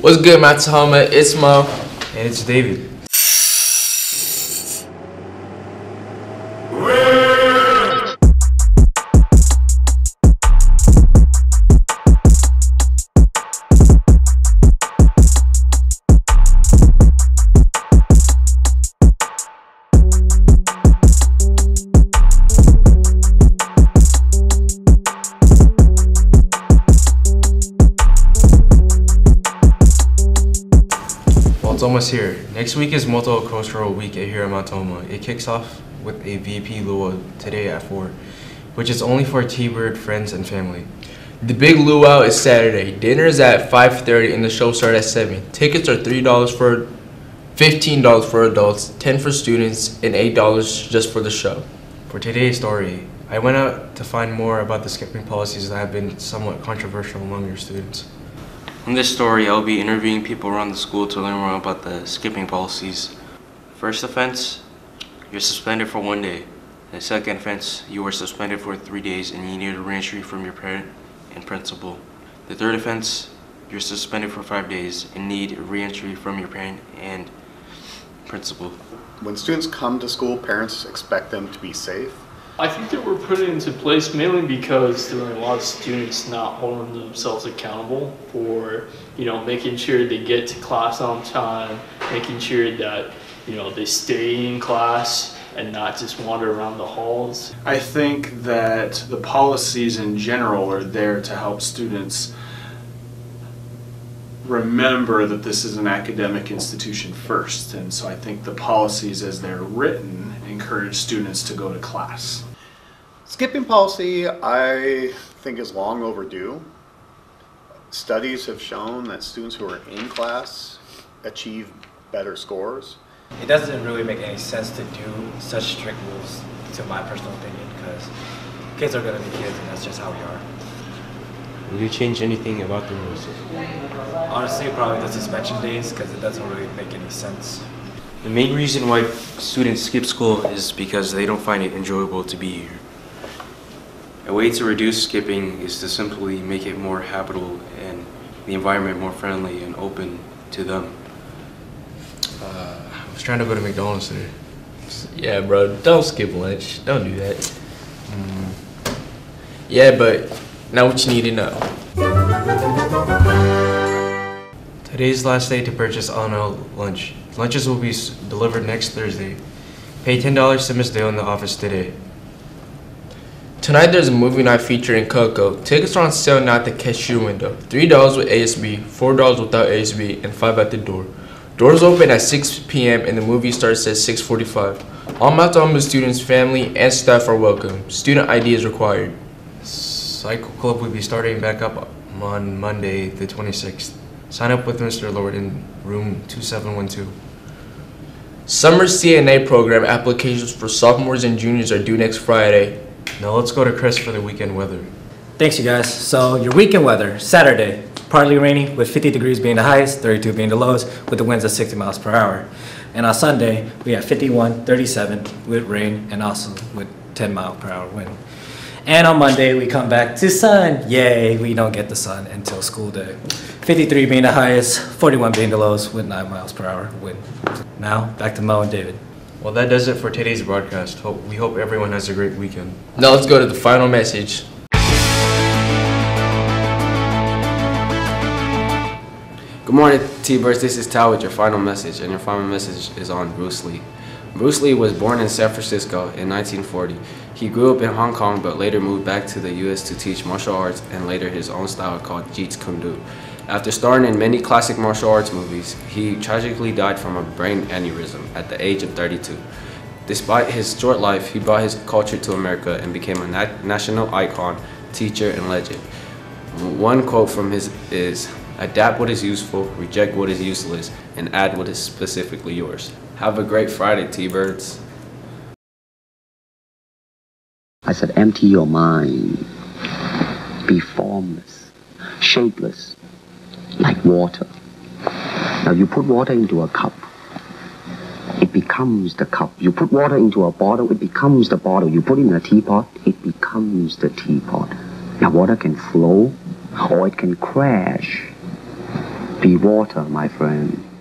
What's good, my Tahoma? It's Mo. And it's David. It's almost here. Next week is Multicultural Week here at Mount Tahoma. It kicks off with a VP luau today at 4, which is only for T-Bird friends and family. The big luau is Saturday. Dinner is at 5:30 and the show starts at 7. Tickets are $3 for $15 for adults, $10 for students, and $8 just for the show. For today's story, I went out to find more about the skipping policies that have been somewhat controversial among your students. In this story, I'll be interviewing people around the school to learn more about the skipping policies. First offense, you're suspended for 1 day. The second offense, you were suspended for 3 days and you need a reentry from your parent and principal. The third offense, you're suspended for 5 days and need a reentry from your parent and principal. When students come to school, parents expect them to be safe. I think that we're put into place mainly because there are a lot of students not holding themselves accountable for, making sure they get to class on time, making sure that, they stay in class and not just wander around the halls. I think that the policies in general are there to help students remember that this is an academic institution first, and so I think the policies as they're written encourage students to go to class. Skipping policy, I think, is long overdue. Studies have shown that students who are in class achieve better scores. It doesn't really make any sense to do such strict rules, to my personal opinion, because kids are going to be kids and that's just how we are. Will you change anything about the rules? Honestly, probably the suspension days, because it doesn't really make any sense. The main reason why students skip school is because they don't find it enjoyable to be here. A way to reduce skipping is to simply make it more habitable and the environment more friendly and open to them. I was trying to go to McDonald's today. Yeah, bro, don't skip lunch. Don't do that. Yeah, but now what you need to know. Today's last day to purchase L&L lunch. Lunches will be delivered next Thursday. Pay $10 to Miss Dale in the office today. Tonight there's a movie night featuring Coco. Tickets are on sale now at the cashier window. $3 with ASB, $4 without ASB, and $5 at the door. Doors open at 6 p.m. and the movie starts at 6:45. All Mount Tahoma students, family, and staff are welcome. Student ID is required. Cycle Club will be starting back up on Monday the 26th. Sign up with Mr. Lord in room 2712. Summer CNA program applications for sophomores and juniors are due next Friday. Now let's go to Chris for the weekend weather. Thanks, you guys. So your weekend weather, Saturday, partly rainy with 50 degrees being the highest, 32 being the lowest, with the winds at 60 miles per hour. And on Sunday, we have 51, 37 with rain and also with 10 mile per hour wind. And on Monday, we come back to sun. Yay, we don't get the sun until school day. 53 being the highest, 41 being the lowest with 9 miles per hour wind. Now, back to Mo and David. Well, that does it for today's broadcast. We hope everyone has a great weekend. Now let's go to the final message. Good morning, T-Birds. This is Tal with your final message, and your final message is on Bruce Lee. Bruce Lee was born in San Francisco in 1940. He grew up in Hong Kong, but later moved back to the U.S. to teach martial arts and later his own style called Jeet Kune Do. After starring in many classic martial arts movies, he tragically died from a brain aneurysm at the age of 32. Despite his short life, he brought his culture to America and became a national icon, teacher, and legend. One quote from his is, "Adapt what is useful, reject what is useless, and add what is specifically yours." Have a great Friday, T-Birds. I said, empty your mind. Be formless, shapeless, like water. Now you put water into a cup, it becomes the cup. You put water into a bottle, it becomes the bottle. You put it in a teapot, it becomes the teapot. Now water can flow or it can crash. Be water, my friend.